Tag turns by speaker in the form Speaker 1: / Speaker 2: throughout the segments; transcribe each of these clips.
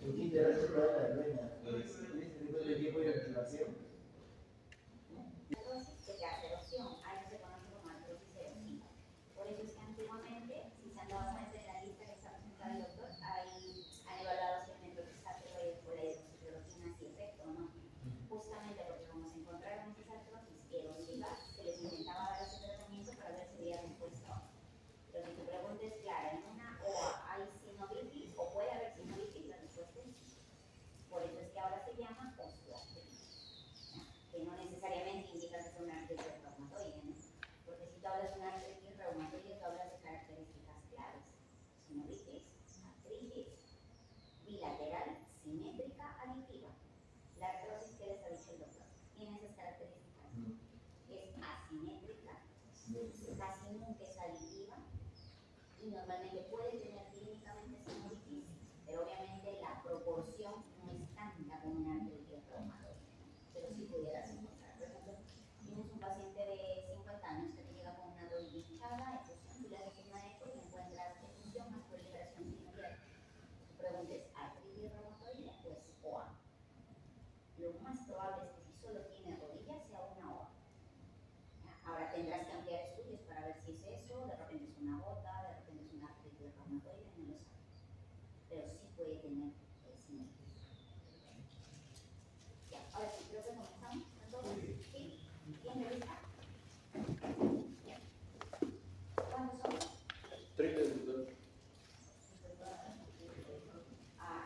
Speaker 1: ¿Por qué interesa toda la rueda? ¿Este tiempo de activación?
Speaker 2: Artrosis de aterosción, a eso se conoce como artrosis erosiva. Por eso es que antiguamente, si se han dado cuenta en la lista que está presentado el doctor, han evaluado si el metrotexato o la hidroxicloroquina sí efecto o no. Justamente porque como se encontraron esas artrosis erosivas, se les intentaba dar ese tratamiento para ver si había respuesta o no. Pero si tu pregunta es clara, en una OA hay sinovitis o puede haber sinovitis, la respuesta es sí. Por eso es que ahora se llama osteoartritis, que no necesariamente indica que sea una artritis reumatoide, ¿no? Porque si tú hablas de una artritis reumatoide, tú hablas de características claves: sinovitis, artritis, bilateral, simétrica, aditiva. La artrosis que les ha dicho el doctor tiene esas características. Es asimétrica, casi nunca es aditiva y normalmente puede tener clínicamente sinovitis, pero obviamente la proporción no es tanta como una artritis reumatoide, ¿no? Pero sí pudieras encontrar. Por ejemplo, tienes un paciente de 50 años que te llega con una rodilla hinchada, efusión, tú le haces una eco y encuentras efusión más proliferación sinovial. Tu pregunta es: ¿artritis reumatoide o es OA? Lo más probable es que si solo tiene rodillas sea una OA. Ahora tendrás que ampliar estudios para ver si es eso, de repente es una gota, de repente es una artritis reumatoide, no lo sabes. Pero sí puede tener sinovitis. Ya, ahora sí, creo que comenzamos. Entonces, ¿sí? ¿Tienen revista? ¿Cuántos somos?
Speaker 1: 30 minutos.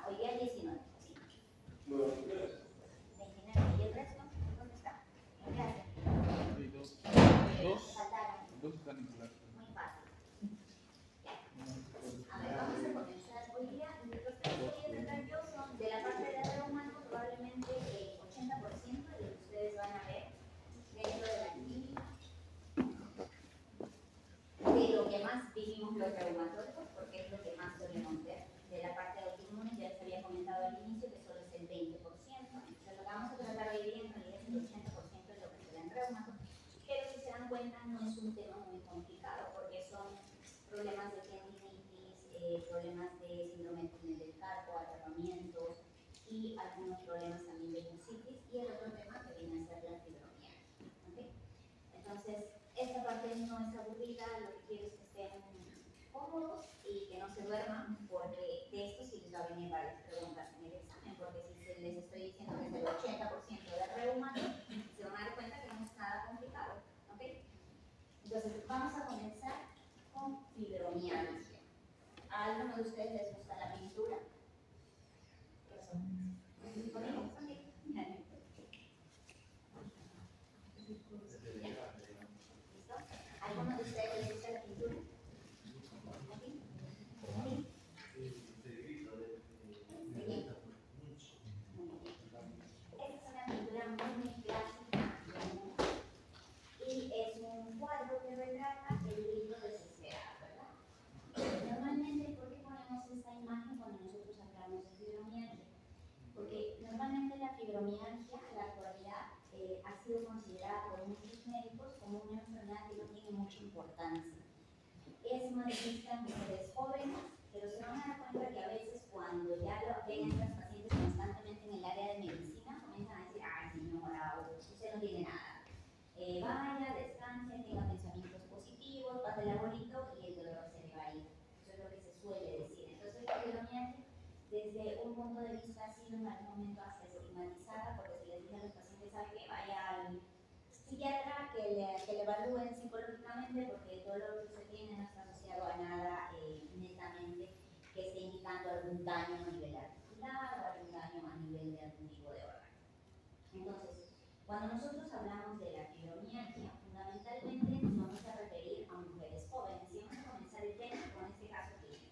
Speaker 2: Hoy día 19, sí.
Speaker 1: Bueno,
Speaker 2: 29. ¿Y el resto? ¿Dónde está? ¿Dónde hacen? Faltaron.
Speaker 3: Dos están en clase.
Speaker 2: Muy fácil. Ya. A ver, vamos a comenzar. Hoy día, los temas que voy a tratar yo son de la parte de reumato, probablemente el 80% de lo que ustedes van a ver dentro de la clínica, de lo que más vivimos los reumatólogos, porque es lo que más solemos ver. De la parte de autoinmune ya les había comentado al inicio que solo es el 20%. Entonces lo que vamos a tratar hoy día en realidad es el 80% de lo que se ve en reumato. Pero si se dan cuenta, no es un tema muy complicado, porque son problemas de tendinitis, problemas de síndrome del túnel del carpo, atrapamientos y algunos problemas también de bursitis, y el otro tema que viene a ser la fibromialgia. ¿Okay? Entonces, esta parte no es aburrida, lo que quiero es que estén cómodos y que no se duerman, porque de esto sí les va a venir varias preguntas en el examen, porque si les estoy diciendo que es el 80% de reumato, se van a dar cuenta que no es nada complicado. ¿Ok? Entonces, vamos a comenzar con fibromialgia. ¿A alguno de ustedes les gusta la pintura? ¿Qué pasó? ¿Conmigo? ¿Conmigo? ¿Listo? ¿Alguno de ustedes les gusta la pintura? ¿Aquí? ¿Sí? Esta es una pintura muy clásica y es un cuadro que retrata el grito desesperado, ¿verdad? Normalmente, ¿por qué ponemos esta imagen cuando nosotros hablamos de fibromialgia? Porque normalmente la fibromialgia en la actualidad ha sido considerada por muchos médicos como una enfermedad que no tiene mucha importancia. Es más vista en mujeres jóvenes, pero se van a dar cuenta que a veces cuando ya lo ven a estas pacientes constantemente en el área de medicina, comienzan a decir: ah, señora, usted no tiene nada. Vaya, descanse, tenga pensamientos positivos, pásela bonito y el dolor se le va a ir. Eso es lo que se suele decir. Entonces la fibromialgia, desde un punto de vista, ha sido en algún momento hasta estigmatizada, porque se les dice a los pacientes: sabe que vaya al psiquiatra, que le evalúen psicológicamente, porque el dolor que se tiene no está asociado a nada netamente que esté indicando algún daño a nivel articular o algún daño a nivel de algún tipo de órgano. Entonces, cuando nosotros hablamos de la fibromialgia, fundamentalmente nos vamos a referir a mujeres jóvenes, y vamos a comenzar el tema con este caso clínico.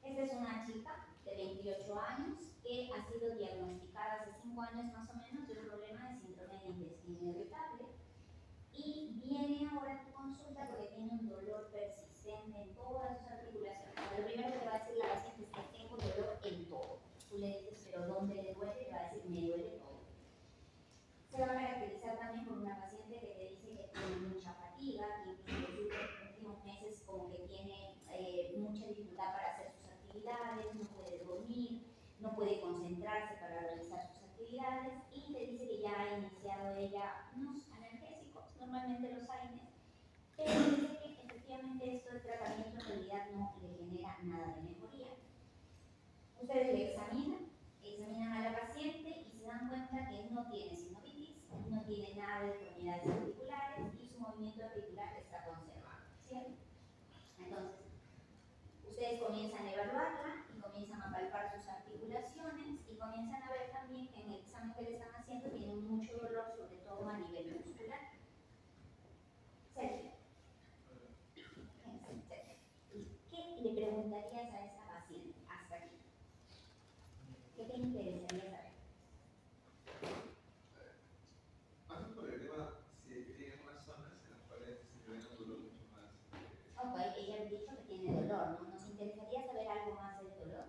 Speaker 2: Esta es una chica de 28 años que ha sido diagnosticada hace 5 años más o menos de un problema de síndrome de intestino irritable, y viene ahora a tu consulta porque tiene un dolor persistente en todas sus articulaciones. Lo primero que te va a decir la paciente es que tengo dolor en todo. Tú le dices: ¿pero dónde le duele? Y te va a decir: me duele todo. Se va a caracterizar también por una paciente que te dice que tiene mucha fatiga, que incluso en los últimos meses como que tiene mucha dificultad para hacer sus actividades, no puede dormir, no puede ella unos analgésicos, normalmente los AINES, pero dice que efectivamente esto de tratamiento en realidad no le genera nada de mejoría. Ustedes le examinan a la paciente y se dan cuenta que no tiene sinovitis, no tiene nada de deformidades articulares y su movimiento articular está conservado, ¿cierto? Entonces, ustedes comienzan a evaluarla y comienzan a palpar sus articulaciones y comienzan a ver también que en el examen que le están haciendo tiene mucho dolor, sobre todo a nivel muscular. Sergio, ¿qué le preguntarías a esta paciente hasta aquí? ¿Qué te interesaría saber?
Speaker 3: Más por el tema, si hay algunas zonas en las cuales se ve un dolor mucho más.
Speaker 2: Ok, ella ha dicho que tiene dolor, ¿no? ¿Nos interesaría saber algo más del dolor?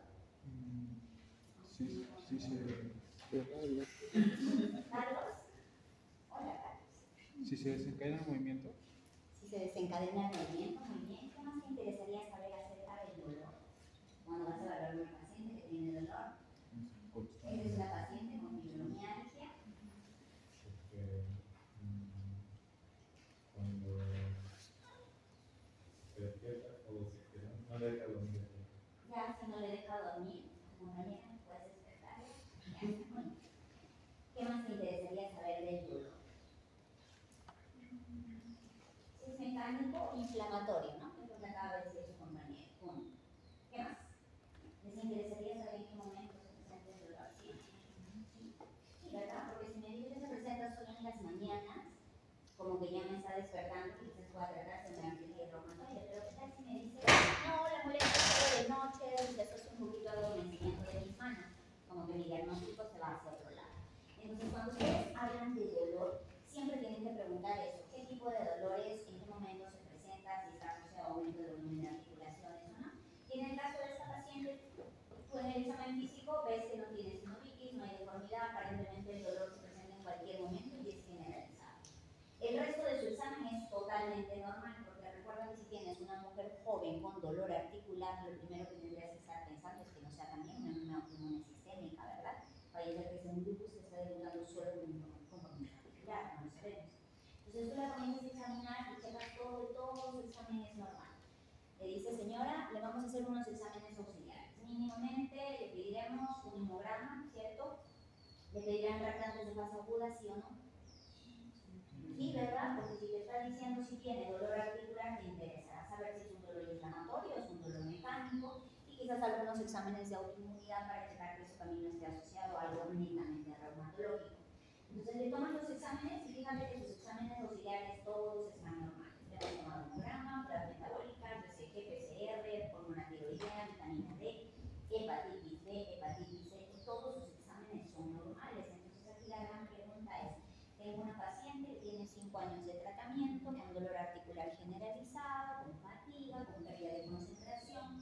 Speaker 4: Sí, sí,
Speaker 2: ¿Carlos? Hola, Carlos.
Speaker 4: Si se desencadena el movimiento.
Speaker 2: Si se desencadena el movimiento, muy bien. ¿Qué más te interesaría saber acerca del dolor? Cuando vas a evaluar a una paciente que tiene dolor. Esta es una paciente con fibromialgia.
Speaker 5: Cuando se despierta o se queda, no le deja dormir.
Speaker 2: Ya, si no le deja dormir, tu compañera puedes despertarla. Ya, muy bien. ¿Qué más te interesaría saber del dolor? Si es mecánico o inflamatorio, ¿no? Es lo que acaba de decir su compañero. Uno. ¿Qué más? ¿Les interesaría saber en qué momento se presenta el dolor? Sí. Sí, ¿verdad? Porque si me dice que se presenta solo en las mañanas, como que ya me está despertando, quizás pueda tratarse de una artritis reumatoide, pero ¿qué tal si me dice, no, la molestia es solo de noche, y se asocia un poquito al adormecimiento de mis manos, como que mi diagnóstico se va hacia otro lado? Entonces, cuando ustedes hablan de dolor, siempre tienen que preguntar eso, ¿qué tipo de dolores, en qué momento se presenta, si está asociado a aumento de volumen de articulaciones o no? Y en el caso de esta paciente, tú en el examen físico ves que no tiene sinovitis, no hay deformidad, aparentemente el dolor se presenta en cualquier momento y es generalizado. El resto de su examen es totalmente normal, porque recuerda que si tienes una mujer joven con dolor articular, lo primero que tendrías que estar pensando es que no sea también una neumonía sistémica, ¿verdad? Vaya a ser que sea un lupus que está debutando solo con un compromiso articular, no lo sabemos. Entonces tú la comienzas a examinar y checas todo y todo su examen es normal. Le dice, señora, le vamos a hacer unos exámenes auxiliares. Mínimamente le pediremos un hemograma, ¿cierto? Le pedirán tratantes de fase aguda, ¿sí o no? Sí, ¿verdad? Porque si te está diciendo si tiene dolor articular, te interesará saber si es un dolor inflamatorio o es un dolor mecánico y quizás algunos exámenes de autoinmunidad para checar que su camino esté asociado a algo netamente reumatológico. Entonces le toman los exámenes y fíjate que sus exámenes auxiliares todos están normales. Le hemos tomado hemograma, pruebas metabólicas, BCG, PCR, hormona tiroidea, vitamina D, hepatitis B, hepatitis C, todos sus exámenes son normales. Entonces aquí la gran pregunta es, tengo una paciente que tiene 5 años de tratamiento, con dolor articular generalizado, con fatiga, con pérdida de concentración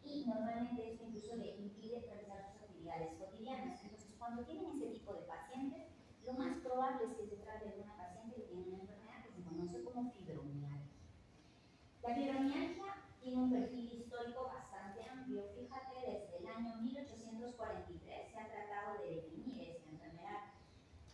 Speaker 2: y normalmente esto incluso le impide realizar sus actividades cotidianas. Entonces cuando tienen ese tipo de pacientes, lo más probable es que se trate de una paciente que tiene una enfermedad que se conoce como fibromialgia. La fibromialgia tiene un perfil histórico bastante amplio. Fíjate, desde el año 1843 se ha tratado de definir esta enfermedad.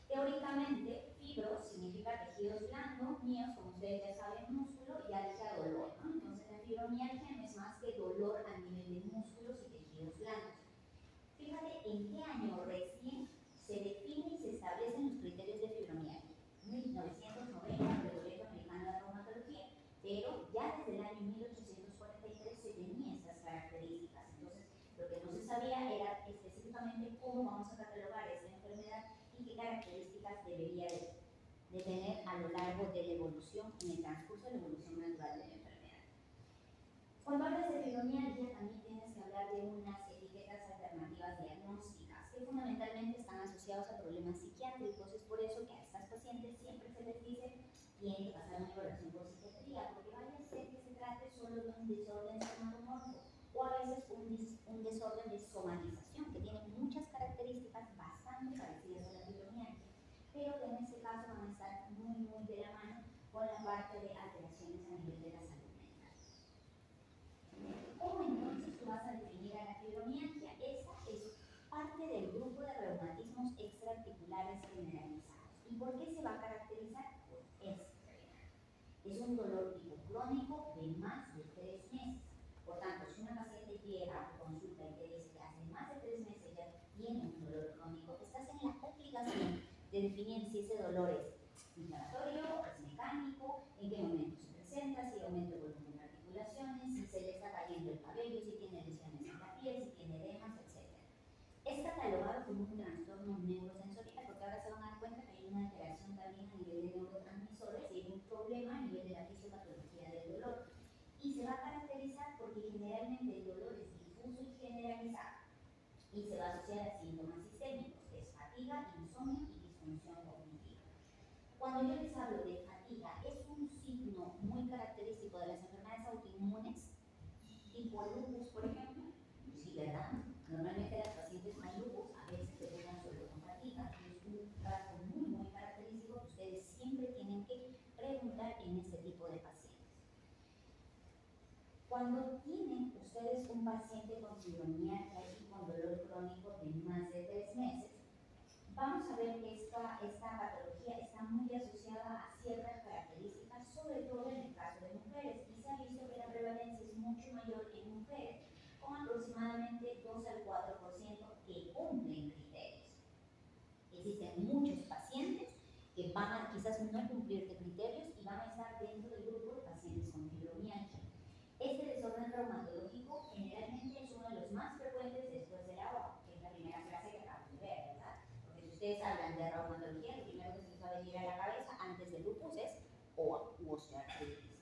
Speaker 2: Teóricamente, fibro significa tejidos blandos, míos, como ustedes ya saben, músculo, y algia, dolor, ¿no? Entonces la fibromialgia no es más que dolor a nivel de músculos y tejidos blandos. Fíjate en qué año recién se define y se establecen los criterios de fibromialgia. 1990, el Colegio Americano de Reumatología, pero ya desde el año 1843 se tenía estas características. Entonces, lo que no se sabía era específicamente cómo vamos a catalogar esta enfermedad y qué características debería de tener a lo largo de la evolución, en el transcurso de la evolución natural de la enfermedad. Cuando hablas de fibromialgia, también tienes que hablar de unas etiquetas alternativas diagnósticas que fundamentalmente están asociados a problemas psiquiátricos. Es por eso que a estas pacientes siempre se les dice tienen que pasar una evaluación por psiquiatría, porque vaya a ser que se trate solo de un desorden somatomorfo o a veces un desorden de somatización que tiene muchas características bastante parecidas a la fibromialgia, pero que en este caso van a estar muy de la mano con la parte de alteraciones a nivel de la salud mental. ¿Cómo entonces tú vas a definir a la fibromialgia? Esta es parte del grupo de reumatismos extraarticulares generalizados. ¿Y por qué se va a un dolor tipo crónico de más de 3 meses. Por tanto, si una paciente llega a tu consulta y te dice que hace más de 3 meses ya tiene un dolor crónico, estás en la obligación de definir si ese dolor es inflamatorio, es mecánico, en qué momento se presenta, si aumenta el volumen de articulaciones, si se le está cayendo el cabello, si tiene lesiones en la piel, si tiene edemas, etc. Es catalogado como un trastorno neurosensorial porque ahora se van a dar cuenta que hay una alteración también a nivel de neurotransmisores y hay un problema a nivel de la fisiopatología del dolor. Y se va a caracterizar porque generalmente el dolor es difuso y generalizado y se va a asociar a síntomas sistémicos, que es fatiga, insomnio y disfunción cognitiva. Cuando yo les hablo de fatiga, es un signo muy característico de las enfermedades autoinmunes, tipo lupus, por ejemplo. Sí, ¿verdad? Normalmente las pacientes con lupus a veces se quedan solo con fatiga. Es un rasgo muy característico que ustedes siempre tienen que preguntar en este tipo de pacientes. Cuando tienen ustedes un paciente con fibromialgia y con dolor crónico de más de 3 meses, vamos a ver que esta patología está muy asociada a ciertas características, sobre todo en el caso de mujeres, y se ha visto que la prevalencia es mucho mayor en mujeres, con aproximadamente 2 al 4% que cumplen criterios. Existen muchos pacientes que van a quizás no cumplir criterios y van a estar dentro del grupo de pacientes con fibromialgia. Este desorden reumatológico generalmente es uno de los más frecuentes después de la OA, que es la primera clase que acabamos de ver, ¿verdad? Porque si ustedes hablan de reumatología, lo primero que se les va a venir a la cabeza antes del lupus es OA u osteoartritis.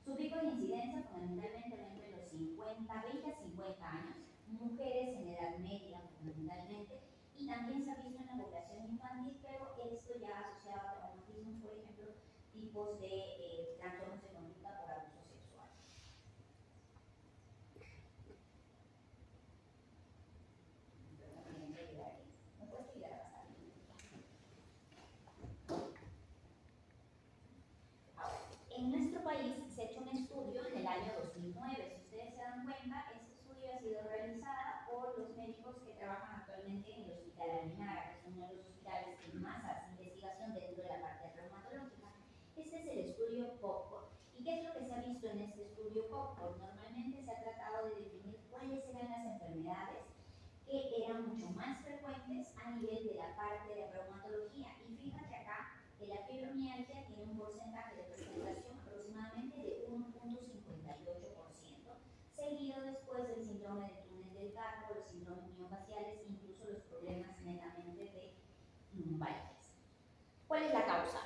Speaker 2: Su pico de incidencia fundamentalmente va entre los 20 a 50 años, mujeres en edad media fundamentalmente, y también se ha visto en la población infantil, pero esto ya asociado a traumatismos, por ejemplo, tipos de trastornos de conducta por abuso sexual. En nuestro país se ha hecho un estudio en el año 2009. Si ustedes se dan cuenta, este estudio ha sido realizado por los médicos que trabajan actualmente en el Hospital Almenara, que es uno de los hospitales que más hace investigación dentro de la parte reumatológica. Este es el estudio COPCOR. ¿Y qué es lo que se ha visto en este estudio COPCOR? Normalmente se ha tratado de definir cuáles eran las enfermedades que eran mucho más frecuentes a nivel de la parte de reumatología. Y fíjate acá que la fibromialgia tiene un porcentaje de presentación aproximadamente de 1.58%, seguido después del síndrome de túnel del carpo, los síndromes miofaciales, incluso los problemas netamente de lumbalgias. ¿Cuál es la causa?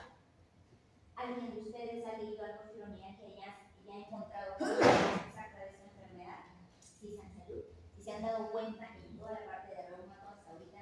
Speaker 2: ¿Alguien de ustedes ha leído algo de fibromialgia y ya ha encontrado la causa exacta de esta enfermedad? Sí, San Salud. Si se han dado cuenta, en toda la parte de reumato hasta ahorita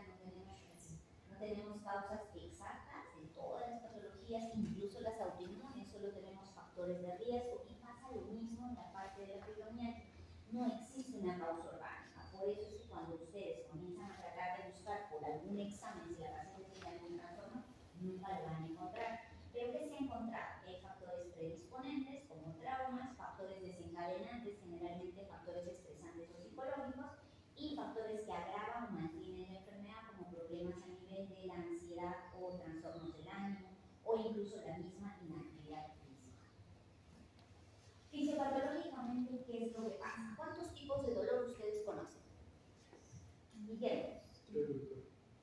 Speaker 2: no tenemos causas exactas de todas las patologías, incluso las autoinmunes, solo tenemos factores de riesgo, y pasa lo mismo en la parte de la fibromialgia. No existe una causa orgánica, por eso es que cuando ustedes comienzan a tratar de buscar por algún examen si la paciente tiene algún trastorno, nunca lo van a encontrar. Pero ¿qué se ha encontrado? Que hay factores predisponentes como traumas, factores desencadenantes, generalmente factores estresantes o psicológicos, y factores que agravan o mantienen la enfermedad, como problemas a nivel de la ansiedad o trastornos del ánimo, o incluso la misma inactividad física. Fisiopatológicamente, ¿qué es lo que pasa? ¿Cuántos tipos de dolor ustedes conocen? Guillermo.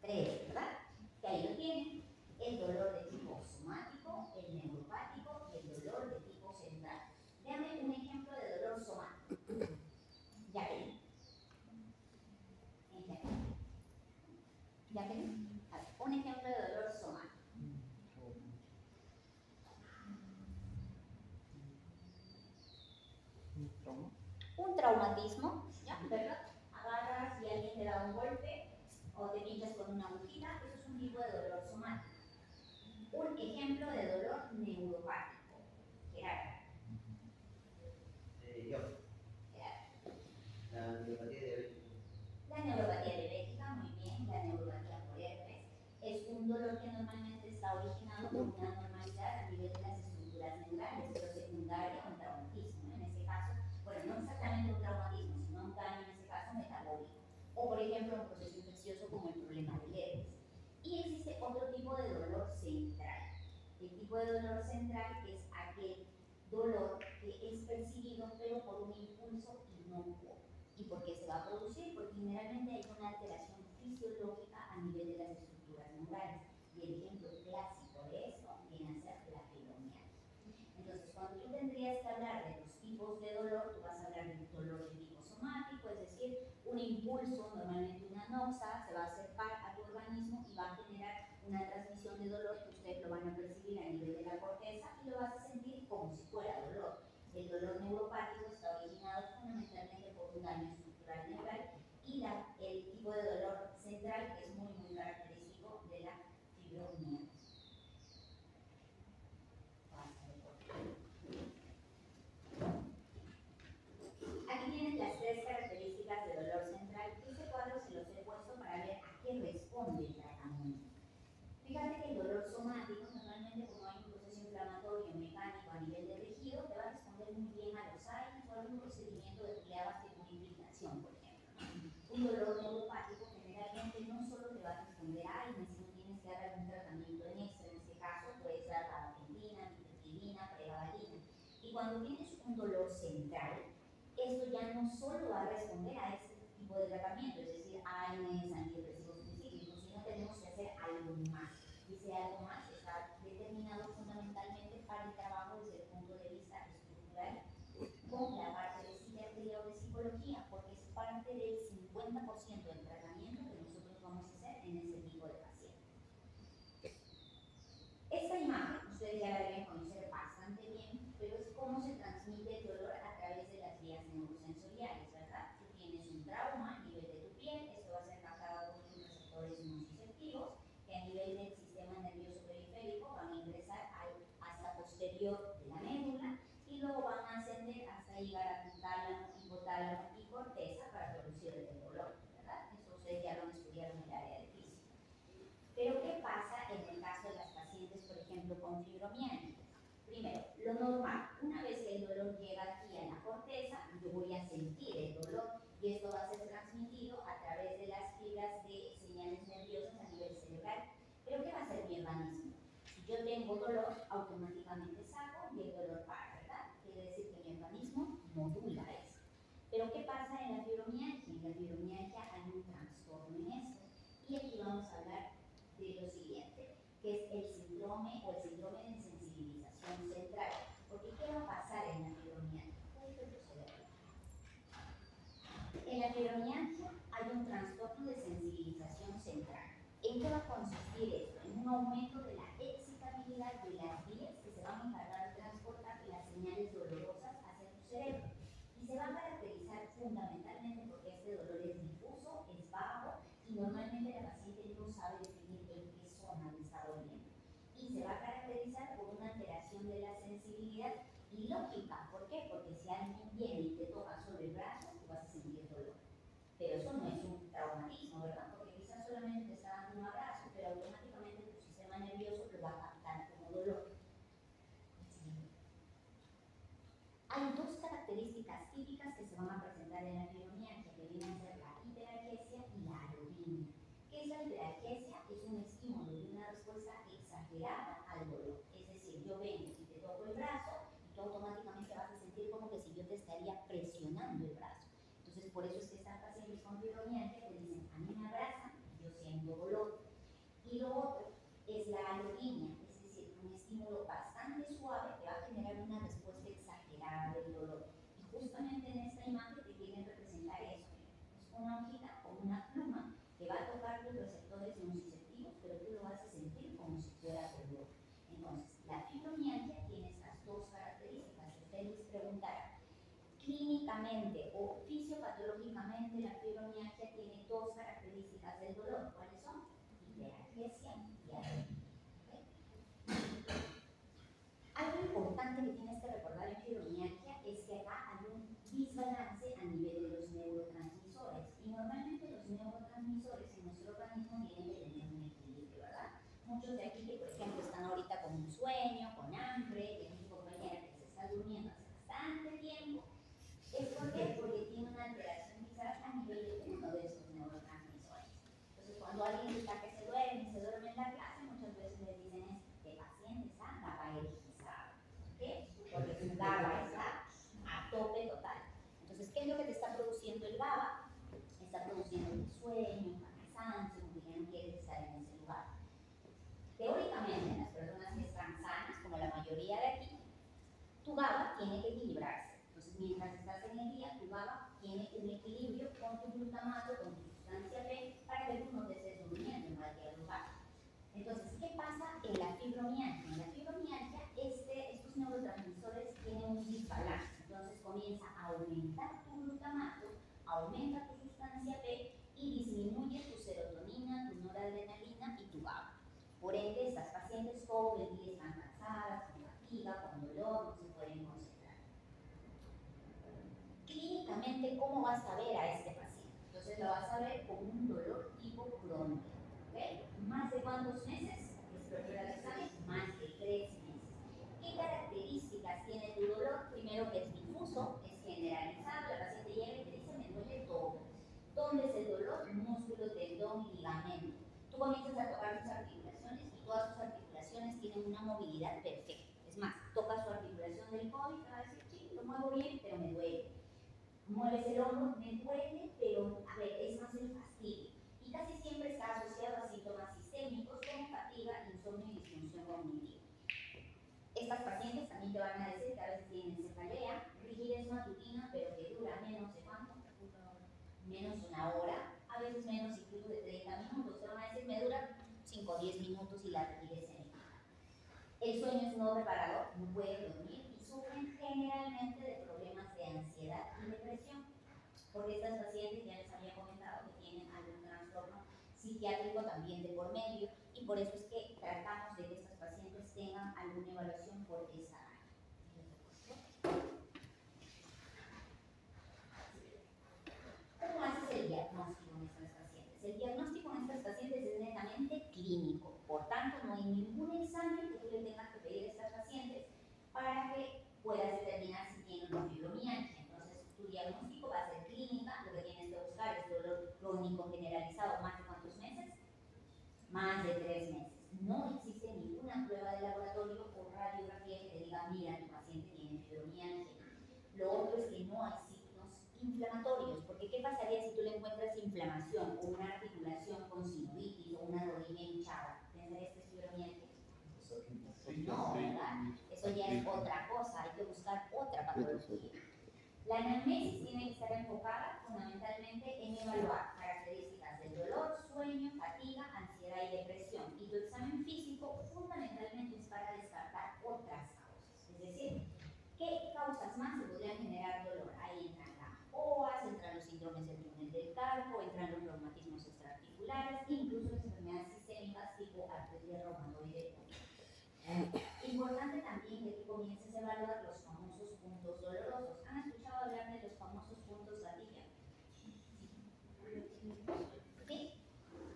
Speaker 2: 3, ¿verdad? Que ahí lo tienen. El dolor de tipo somático, el neuropático y el dolor de tipo central. Déjame un ejemplo de dolor somático. Jacqueline. Jacqueline, un ejemplo de dolor somático. Un traumatismo, ¿ya? ¿Verdad? Agarras y alguien te da un golpe o te pinchas con una agujita, eso es un tipo de dolor somático. Un ejemplo de dolor neuropático. Gerardo.
Speaker 1: Yo.
Speaker 2: Gerardo.
Speaker 1: La neuropatía diabética.
Speaker 2: La neuropatía diabética, muy bien. La neuropatía por herpes es un dolor que normalmente está originado por una anormalidad a nivel de las estructuras neurales, pero secundaria a un traumatismo. En este caso, bueno, no exactamente un traumatismo, sino un daño, en este caso metabólico. O por ejemplo, un proceso infeccioso como el problema del herpes. Y existe otro tipo de dolor central. El tipo de dolor central es aquel dolor que es percibido pero por un impulso inocuo. ¿Y por qué se va a producir? Porque generalmente hay una alteración fisiológica a nivel de las estructuras neurales. Y el ejemplo clásico de esto viene a ser la fibromialgia. Entonces, cuando tú tendrías que hablar de los tipos de dolor, tú vas a hablar del dolor de tipo somático, es decir, un impulso, normalmente una noxa, se va a acercar a tu organismo y va a generar una transmisión de dolor que ustedes lo van a percibir a nivel de la corteza y lo vas a sentir como si fuera dolor. El dolor neuropático está originado fundamentalmente por un daño estructural neural y el tipo de dolor central que es muy, muy característico de la fibromialgia. Aquí tienen las tres características de dolor central. Este cuadro se los he puesto para ver a qué responde el tratamiento. Fíjate que el dolor somático, normalmente como hay un proceso inflamatorio mecánico a nivel de tejido, te va a responder muy bien a los AINES o a algún procedimiento de pleabas de purificación, por ejemplo. Un dolor neuropático generalmente no solo te va a responder a AINES, sino tienes que dar algún tratamiento en extra. En este caso puedes dar gabapentina, mifepristona, pregabalina. Y cuando tienes un dolor central, esto ya no solo va a responder a este tipo de tratamiento, es decir, AINES, antidepresivos específicos, sino tenemos que hacer algo más. Y ese algo más está determinado fundamentalmente para el trabajo desde el punto de vista estructural con la parte de psiquiatría o de psicología, porque es parte del 50% del tratamiento que nosotros vamos a hacer en ese tipo de pacientes. Esta imagen, ustedes ya la deben conocer bastante bien, pero es cómo se transmite el dolor a través de las vías neurosensoriales, ¿verdad? Tú tienes un trauma a nivel de tu piel, esto va a ser captado por tus receptores nociceptivos, que a nivel del sistema nervioso periférico van a ingresar hasta posterior de la médula y luego van a ascender hasta llegar a tu tálamo, hipotálamo y corteza para producir el dolor, ¿verdad? Eso ustedes ya lo han estudiado en el área de física. Pero ¿qué pasa en el caso de las pacientes, por ejemplo, con fibromialgia? Primero, lo normal, una vez que el dolor llega aquí a la corteza, yo voy a sentir el dolor y esto va a ser transmitido a través de las fibras de señales nerviosas a nivel cerebral. Pero ¿qué va a hacer mi organismo? Si yo tengo dolor, automáticamente saco y el dolor para, ¿verdad? Quiere decir que mi organismo modula eso. Pero ¿qué pasa en la fibromialgia? En la fibromialgia hay un trastorno en esto. Y aquí vamos a hablar de lo siguiente, que es el síndrome o el síndrome de sensibilización central. Porque ¿qué va a pasar en la fibromialgia? En la fibromialgia hay un trastorno de sensibilización central. ¿En qué va a consistir esto? En un aumento de la excitabilidad de las vías que se van a encargar de transportar las señales dolorosas hacia tu cerebro. Y se va a caracterizar fundamentalmente porque este dolor es difuso, es vago y normalmente la paciente no sabe definir en qué zona le está doliendo. Y se va a caracterizar por una alteración de la sensibilidad ilógica. ¿Por qué? Porque si alguien viene y te toca sobre el brazo, tú vas a sentir dolor. Pero eso no es un traumatismo, ¿verdad? Porque quizás solamente te está dando un abrazo, pero automáticamente tu sistema nervioso lo va a captar como dolor. Hay dos características típicas que se van a presentar en la fibromialgia, que vienen a ser la hiperalgesia y la alodinia. ¿Qué es la hiperalgesia? Es un estímulo de una respuesta exagerada al dolor. Es decir, yo vengo y te toco el brazo y tú automáticamente vas a sentir como que si yo te estaría presionando el brazo. Entonces, por eso es que están pacientes con fibromialgia que dicen, a mí me abrazan y yo siento dolor. Y lo otro es la alodinia, es decir, un estímulo bastante suave que va a generar una respuesta exagerada del dolor. Y justamente en esta imagen te quieren representar eso. Es una hojita o una pluma que va a tocar tus receptores nociceptivos, pero tú lo vas a sentir como si fuera dolor. Entonces, la fibromialgia tiene estas dos características. Ustedes les preguntarán, clínicamente o fisiopatológicamente la fibromialgia tiene dos características del dolor. ¿Cuáles son? Hiperalgesia y alodinia. Algo importante que tienes que recordar en fibromialgia es que acá hay un desbalance a nivel de los neurotransmisores y normalmente los neurotransmisores en nuestro organismo tienen que tener un equilibrio, ¿verdad? Muchos de aquí que por ejemplo están ahorita con un sueño, con hambre, que mi compañera que se está durmiendo hace bastante tiempo, ¿es por qué? Porque tiene una alteración quizás a nivel de uno de estos neurotransmisores. Entonces sueño, cansancio, como que ya no quieres estar en ese lugar. Teóricamente, las personas que están sanas, como la mayoría de aquí, tu GABA tiene que equilibrarse. Entonces, mientras estás en el día, tu GABA tiene un equilibrio con tu glutamato, con tu sustancia B, para que tú no te estés durmiendo en cualquier lugar. Entonces, ¿qué pasa en la fibromialgia? En la fibromialgia, estos neurotransmisores tienen un desbalance. Entonces, comienza a aumentar tu glutamato, aumenta tu sustancia B y disminuye tu serotonina, tu noradrenalina y tu GABA. Por ende, estas pacientes todo el día están cansadas, con fatiga, con dolor, no se pueden concentrar. Clínicamente, ¿cómo vas a ver a este paciente? Entonces, lo vas a ver con un dolor tipo crónico. ¿Okay? ¿Más de cuántos meses? Espero que la examen, más de 3 meses. ¿Qué características tiene tu dolor? Primero, que es difuso, es generalizado, la paciente llega y te dice, me duele todo. ¿Dónde es el dolor? Músculo, tendón y ligamento. Tú comienzas a tocar sus articulaciones y todas sus articulaciones tienen una movilidad perfecta. Es más, tocas su articulación del codo y te va a decir, sí, lo muevo bien, pero me duele. Mueves el hombro, me duele, pero a ver, es más el fastidio. Y casi siempre está asociado a síntomas sistémicos como fatiga, insomnio y disfunción cognitiva. Estas pacientes también te van a decir que a veces tienen cefalea, rigidez matutina, pero que dura menos de cuánto, menos de una hora, a veces menos incluso de 30 minutos. Te van a decir, me dura 5 o 10 minutos y la rigidez se me quita. El sueño es no reparador, no pueden dormir y sufren generalmente de problemas de ansiedad y depresión. Porque estas pacientes, ya les había comentado, que tienen algún trastorno psiquiátrico también de por medio, y por eso es que tratamos de que estas pacientes tengan alguna evaluación por esa área. ¿Cómo haces el diagnóstico en estas pacientes? El diagnóstico en estas pacientes es netamente clínico, por tanto no hay ningún examen que tú le tengas que pedir a estas pacientes para que puedas determinar si tienen una fibromialgia. Entonces, tu diagnóstico va a ser clínica, lo que tienes que buscar es dolor crónico generalizado, ¿más de cuántos meses? Más de 3 meses. No existe ninguna prueba de laboratorio o radiografía que te diga, mira, tu paciente tiene fibromialgia. Lo otro es que no hay signos inflamatorios, porque ¿qué pasaría si tú le encuentras inflamación o una articulación con sinusitis o una rodilla hinchada? ¿Pensarías que es fibromialgia? No, ¿verdad? Eso ya es otra cosa, hay que buscar otra patología. La anamnesis tiene que estar enfocada fundamentalmente en evaluar características del dolor, sueño, fatiga, ansiedad y depresión. Y tu examen físico fundamentalmente es para descartar otras causas. Es decir, ¿qué causas más se podrían generar dolor? Ahí entran las OAS, entran los síndromes del túnel del carpo, entran los reumatismos extraarticulares, incluso las enfermedades sistémicas tipo artritis reumatoide. Importante también que tú comiences a evaluar los famosos puntos dolorosos. ¿Han escuchado hablar de los famosos puntos gatilla? ¿Sí?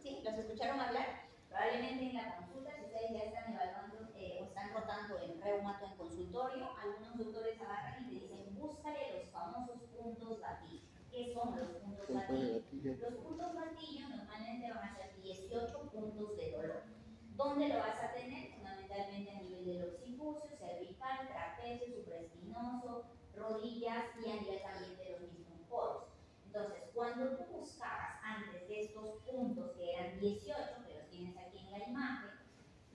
Speaker 2: ¿Sí? ¿Los escucharon hablar? Probablemente en la consulta, si ustedes ya están evaluando o están rotando en reumato en consultorio, algunos doctores agarran y te dicen, búscale los famosos puntos gatillo. ¿Qué son los puntos gatillo? Los puntos gatillo normalmente van a ser 18 puntos de dolor. ¿Dónde lo vas a tener? Fundamentalmente a nivel del occipucio, cervical, trapecio, supraespinoso, rodillas y a nivel también de los mismos poros. Entonces, cuando tú buscabas antes de estos puntos, que eran 18, que los tienes aquí en la imagen,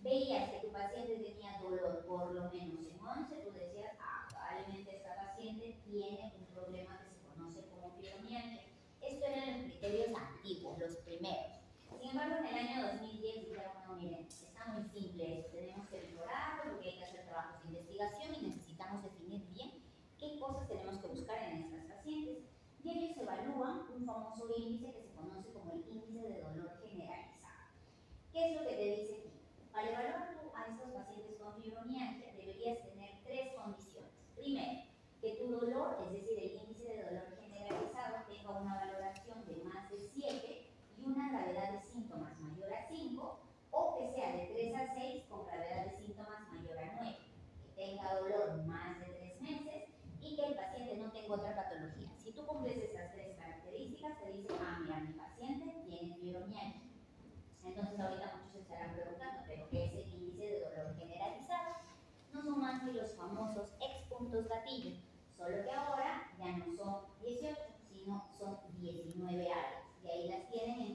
Speaker 2: veías que tu paciente tenía dolor por lo menos en 11, tú decías, probablemente esta paciente tiene un problema que se conoce como fibromialgia. Estos eran los criterios antiguos, los primeros. Sin embargo, en el año 2010 dijeron, no, miren, está muy simple eso, tenemos que mejorarlo porque hay que hacer trabajos de investigación y necesitamos definir bien qué cosas tenemos que buscar en estas pacientes. Y ellos evalúan un famoso índice que se conoce como el índice de dolor generalizado. ¿Qué es lo que te dice aquí? Para evaluar tú a estos pacientes con fibromialgia deberías tener 3 condiciones. Primero, que tu dolor, es decir, el índice de dolor generalizado, tenga una valoración de más de 7 y una gravedad de síntomas mayor a 5, o que sea de 3 a 6 con gravedad de síntomas mayor a 9, que tenga dolor más de 3 meses y que el paciente no tenga otra patología. Si tú cumples estas 3 características, te dice, mira, mi paciente tiene fibromialgia. Entonces ahorita muchos se estarán preguntando, ¿pero qué es el índice de dolor generalizado? No son más que los famosos puntos gatillo, solo que ahora ya no son 18, sino son 19 áreas. Y ahí las tienen en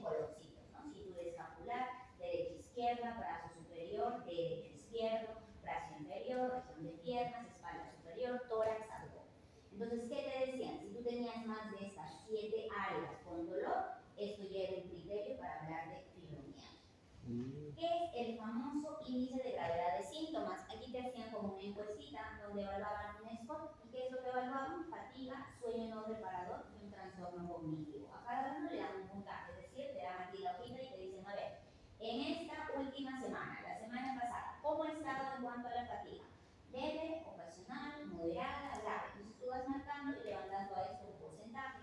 Speaker 2: que es el famoso índice de gravedad de síntomas. Aquí te hacían como una encuestita donde evaluaban un spot. ¿Y qué es lo que evaluaban? Fatiga, sueño no reparador y un trastorno cognitivo. A cada uno le dan un puntaje, es decir, te dan aquí la hojita y te dicen, a ver, en esta última semana, la semana pasada, ¿cómo ha estado en cuanto a la fatiga? Leve, ocasional, moderada, grave. Entonces tú vas marcando y le van dando a esto un porcentaje.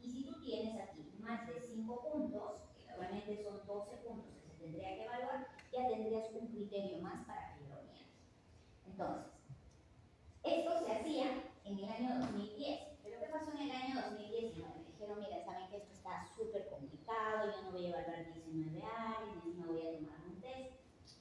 Speaker 2: Y si tú tienes aquí más de 5 puntos, que normalmente son 12 puntos que se tendría que evaluar, ya tendrías un criterio más para fibromialgia. Entonces, esto se hacía en el año 2010. ¿Pero qué pasó en el año 2019? Me dijeron, mira, saben que esto está súper complicado, yo no voy a evaluar 19 áreas, ni me voy a tomar un test,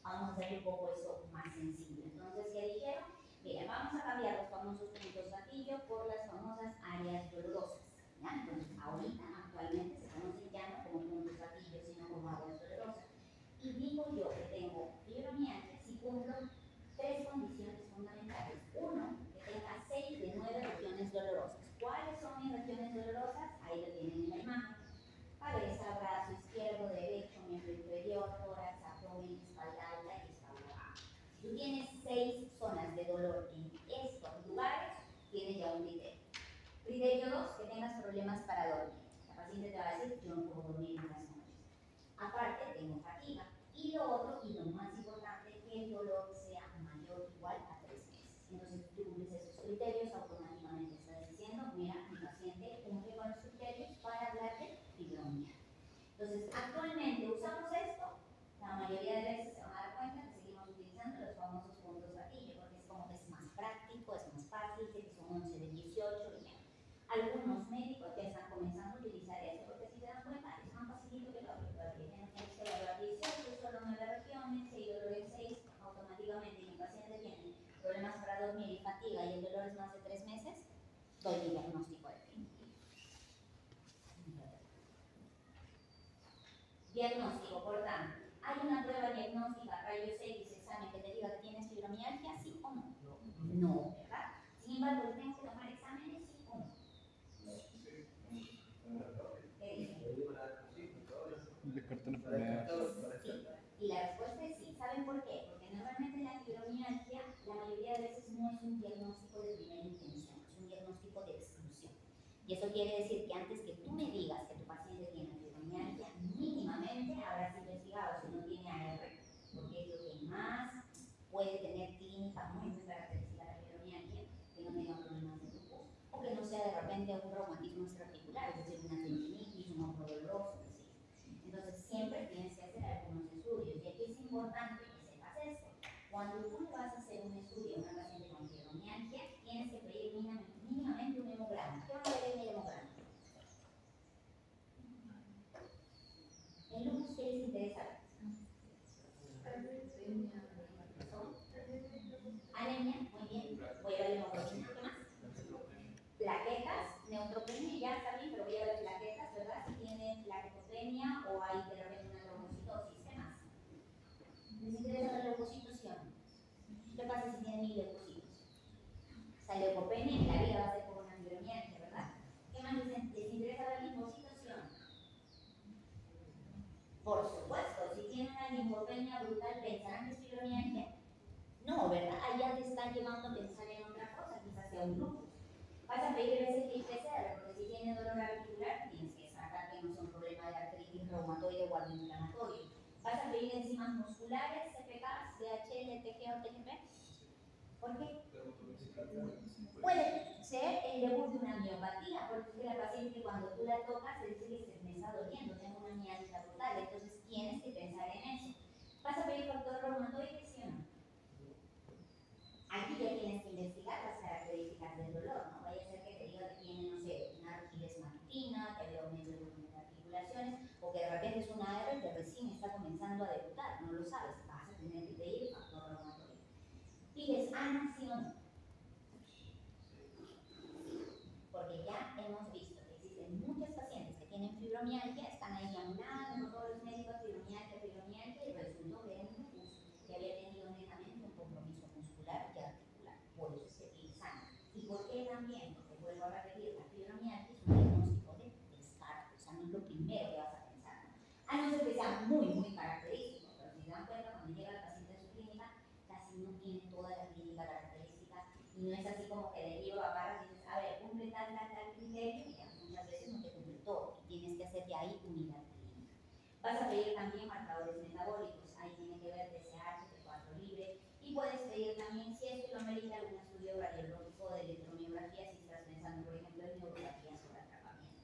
Speaker 2: vamos a hacer un poco eso más sencillo. Entonces, ¿qué dijeron? Mira, vamos a cambiar los famosos puntos gatillo por las famosas áreas dolorosas. ¿Ya? Entonces, ahorita, actualmente, se conocen ya no como puntos gatillo, sino como áreas dolorosas. Y digo yo que tengo fibromialgia si cumplo 3 condiciones fundamentales. Uno, que tenga 6 de 9 regiones dolorosas. ¿Cuáles son mis regiones dolorosas? Ahí lo tienen en la imagen. Cabeza, brazo izquierdo, derecho, miembro inferior, tórax, abdomen, espalda alta y espalda baja. Si tú tienes 6 zonas de dolor en estos lugares, tienes ya un criterio. Criterio 2, que tengas problemas para dormir. La paciente te va a decir, yo no puedo dormir en las noches. Aparte, tengo fatiga. Y lo otro, y lo más importante, que el dolor sea mayor o igual a 3 meses. Entonces, tú cumples esos criterios, automáticamente estás diciendo, mira, mi paciente cumple con los criterios para hablar de fibromialgia. Entonces, actualmente usamos esto, la mayoría de veces se van a dar cuenta que seguimos utilizando los famosos puntos gatillo, porque es como que es más práctico, es más fácil, que son 11 de 18 y ya. Algunos médicos ya están comenzando a utilizar esto, porque si se dan cuenta, es más facilito que lo otro, porque ya no tienes que evaluar 18, solo 9 regiones, si hay dolor en 6, automáticamente mi paciente tiene problemas para dormir y fatiga y el dolor es más de 3 meses, doy mi diagnóstico definitivo. Diagnóstico, por tanto, ¿hay una prueba diagnóstica, rayos X, examen que te diga que tienes fibromialgia, sí o no? No, ¿verdad? Sin embargo, ¿tengo que tomar exámenes, sí o no? ¿Qué dicen?
Speaker 4: Descarta una enfermedad.
Speaker 2: Sí. Y la respuesta es sí. ¿Saben por qué? Porque normalmente la fibromialgia, la mayoría de veces no es un diagnóstico de primera intención, es un diagnóstico de exclusión. Y eso quiere decir que antes que tú me digas que tu paciente tiene fibromialgia, mínimamente habrás investigado si no tiene AR, porque es lo que más puede tener clínica muy característica de la fibromialgia, que no tenga problemas de lupus, o que no sea de repente un traumatismo extraarticular, es decir, una tendinitis, un hombro doloroso, entonces siempre tienes que hacer algunos estudios y aquí es importante que sepas esto. Cuando tú le vas a hacer un estudio a una paciente con fibromialgia, tienes que pedir mínimamente un hemograma. ¿Qué van a ver en el hemograma? ¿En lupus qué les interesa? Anemia, muy bien. Voy a ver el hemoglobina. ¿Qué más? Plaquetas, neutropenia, ya está bien, pero voy a ver plaquetas, ¿verdad? Si tiene plaquetopenia o hay de repente una leucocitosis, ¿qué más? ¿Les interesa la leucocitosis? ¿Qué pasa si tiene 1000 leucocitos? O sea, leucopenia en la vida va a ser por una fibromialgia, ¿verdad? ¿Qué más les interesa la linfocitoción? Por supuesto, si tiene una linfopenia brutal, ¿pensarán que es fibromialgia? No, ¿verdad? Allá te está llevando a pensar en otra cosa, quizás sea un lupus. Vas a pedir ese kit PCR, porque si tiene dolor articular, tienes que sacar que no son problemas de artritis reumatoide o algo inflamatorio. Vas a pedir enzimas musculares, CPK, DHL, TG o TGP. ¿Por qué? Puede ser el debut de una miopatía, porque la paciente cuando tú la tocas se dice que me está doliendo, tengo una mialgia brutal, entonces tienes que pensar en eso. ¿Vas a pedir factor reumatoide, sí o no? Aquí ya tienes que investigar las características del dolor, ¿no? Vaya a ser que te diga que tiene, no sé, una rigidez matutina, que había aumento de volumen de articulaciones, o que de repente es una AR que recién está comenzando a debutar, no lo sabes, vas a tener que pedir factor reumatoide. ¿Pides ANA, sí o no? Porque ya hemos visto que existen muchas pacientes que tienen fibromialgia, están ahí hablando con todos los médicos, fibromialgia, y resultó que era un lupus que había tenido netamente un compromiso muscular y articular. Por eso se pide ANA. ¿Y por qué también? Porque vuelvo a repetir, la fibromialgia es un diagnóstico de descarte, o sea, no es lo primero que vas a pensar, ¿no? A no ser que sea muy, muy característico, pero no es así como que del libro agarras y dices, a ver, cumple tal criterio, y ya muchas veces no te cumple todo, y tienes que hacer de ahí unidad clínica. Vas a pedir también marcadores metabólicos, ahí tiene que ver TSH, T4 libre, y puedes pedir también, si esto lo amerita, algún estudio radiológico de electromiografía, si estás pensando, por ejemplo, en neurología sobre tratamiento.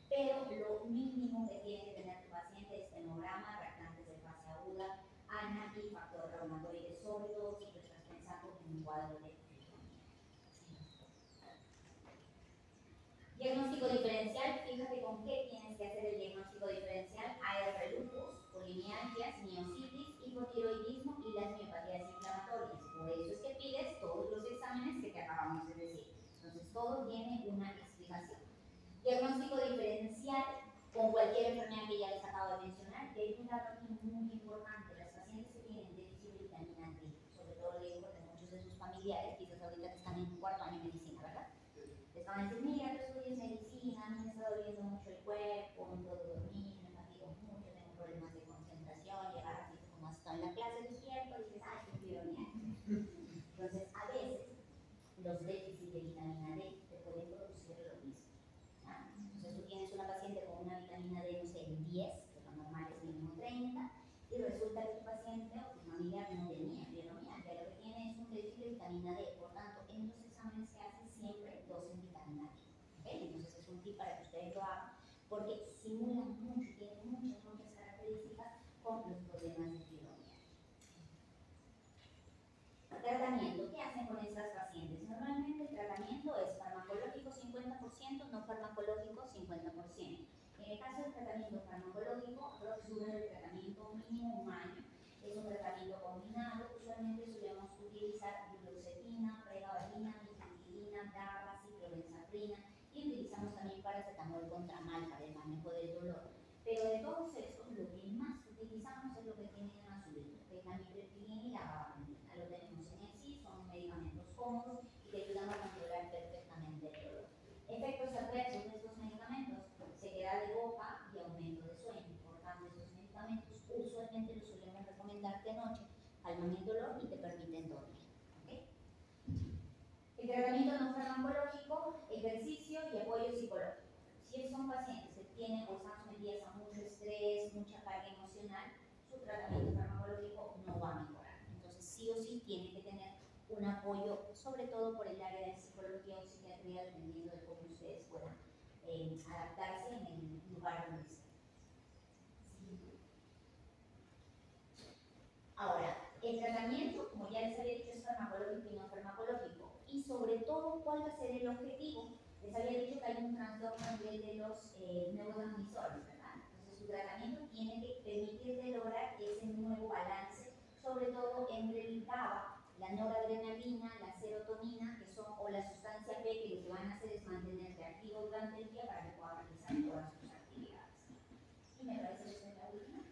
Speaker 2: Pero lo mínimo que tiene que tener tu paciente es hemograma, reactantes de fase aguda, ANA y factor reumatoide, sobre todo si tú estás pensando en un cuadro de fibromialgia. Diagnóstico diferencial, fíjate con qué tienes que hacer el diagnóstico diferencial: AR lupus, polimialgias, miositis, hipotiroidismo y las miopatías inflamatorias. Por eso es que pides todos los exámenes que te acabamos de decir. Entonces todo tiene una explicación. Diagnóstico diferencial con cualquier enfermedad que ya les acabo de mencionar. Y hay un dato aquí muy importante: las pacientes que tienen déficit de vitamina D, sobre todo le digo porque muchos de sus familiares, quizás ahorita que están en cuarto año de medicina, ¿verdad? Les van a decir, mira, tú estudias medicina, a mí me está doliendo mucho el cuerpo, no puedo dormir, me fatigo mucho, tengo problemas de concentración, llegar así como hasta en la clase despierto y dices, ay, qué fibromialgia. Entonces, a veces, los déficits de vitamina D te pueden producir lo mismo. Entonces, tú tienes una paciente con una vitamina D, no sé, 10, que lo normal es mínimo 30, y resulta que tu paciente o tu familiar no tenía fibromialgia, lo que tiene es un déficit de vitamina D. Por tanto, en los exámenes que haces siempre dosis vitamina D. ¿Okay? Entonces, es un tip para que ustedes lo hagan, porque simulan mucho, tienen muchas características con los problemas de fibromialgia. Tratamiento, ¿qué hacen con estas pacientes? Normalmente el tratamiento es farmacológico 50%, no farmacológico 50%. En el caso del tratamiento farmacológico, dura el tratamiento mínimo un año. Es un tratamiento combinado. Usualmente solemos utilizar duloxetina, pregabalina, mifepristona, DARA, ciclobenzaprina, y utilizamos también paracetamol contramal para el manejo del dolor. Pero de todos estos, lo que más utilizamos es lo que tiene en azul, que es la mifepristona y la gabapentina. Lo tenemos en EXI, son medicamentos cómodos y te ayudan a controlar perfectamente el dolor. Efectos adversos de estos medicamentos: sequedad de boca y aumento de sueño. Por tanto, estos medicamentos usualmente los solemos recomendar de noche, calman el dolor y te permiten dormir. ¿Okay? El tratamiento no farmacológico, ejercicio y apoyo psicológico. Si son pacientes que tienen o están sometidas a mucho estrés, mucha carga emocional, su tratamiento farmacológico no va a mejorar. Entonces, sí o sí tiene que tener un apoyo, sobre todo por el área de psicología o psiquiatría, dependiendo de cómo ustedes puedan adaptarse en el lugar donde estén. Ahora, el tratamiento, como ya les había dicho, es farmacológico y no farmacológico. Y sobre todo, ¿cuál va a ser el objetivo? Les había dicho que hay un trastorno a nivel de los neurotransmisores, ¿verdad? Entonces, su tratamiento tiene que permitir lograr ese nuevo balance, sobre todo entre el GABA, la noradrenalina, la serotonina, que son, o la sustancia P, que lo que van a hacer es mantenerte activo durante el día para que puedas realizar todas sus actividades. Y me parece que esta es la última.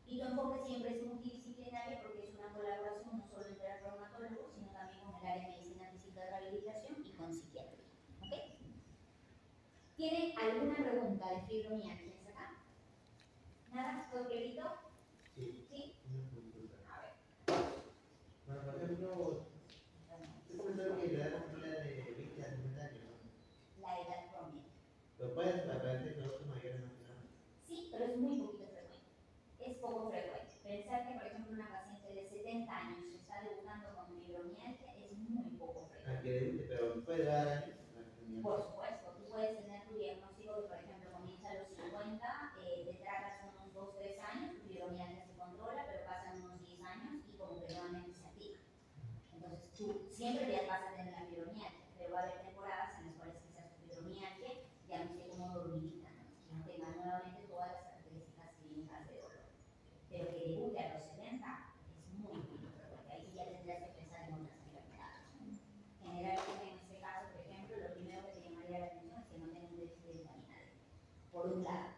Speaker 2: Y tu enfoque siempre es multidisciplinario, porque es una colaboración no solo entre el reumatólogo, sino también con el área de medicina física de rehabilitación y con psiquiatría. ¿Ok? ¿Tienen alguna pregunta de fibromialgia acá? ¿Nada? ¿Todo clarito?
Speaker 1: Sí.
Speaker 2: ¿Sí?
Speaker 1: Una consulta.
Speaker 2: A ver.
Speaker 1: Bueno, por ejemplo, usted comentó que la edad promedio de 20 a 50 años, ¿no?
Speaker 2: La edad promedio.
Speaker 1: Pero pueden aparecer que otros mayores no tienen.
Speaker 2: Sí, pero es muy poquito frecuente. Es poco frecuente. Pensar que, por ejemplo, una paciente de 70 años que está debutando con fibromialgia es muy poco frecuente.
Speaker 1: Que debute, pero puede dar años.
Speaker 2: Por supuesto, tú puedes tener tu diagnóstico que, por ejemplo, comienza a los 50, te tratas unos 2-3 años, tu fibromialgia se controla, pero pasan unos 10 años y como que nuevamente se activa. Entonces, tú siempre ya vas a tener la fibromialgia, pero va a haber temporadas en las cuales quizás tu fibromialgia ya no esté como dormidita, ¿no? Y no tenga nuevamente todas las características clínicas de dolor. Pero que debute a los 70 es muy frecuente. Ahí sí ya tendrías que pensar en otras enfermedades. Generalmente en este caso, por ejemplo, lo primero que te llamaría la atención es que no tenga un déficit de vitamina D. Por un lado.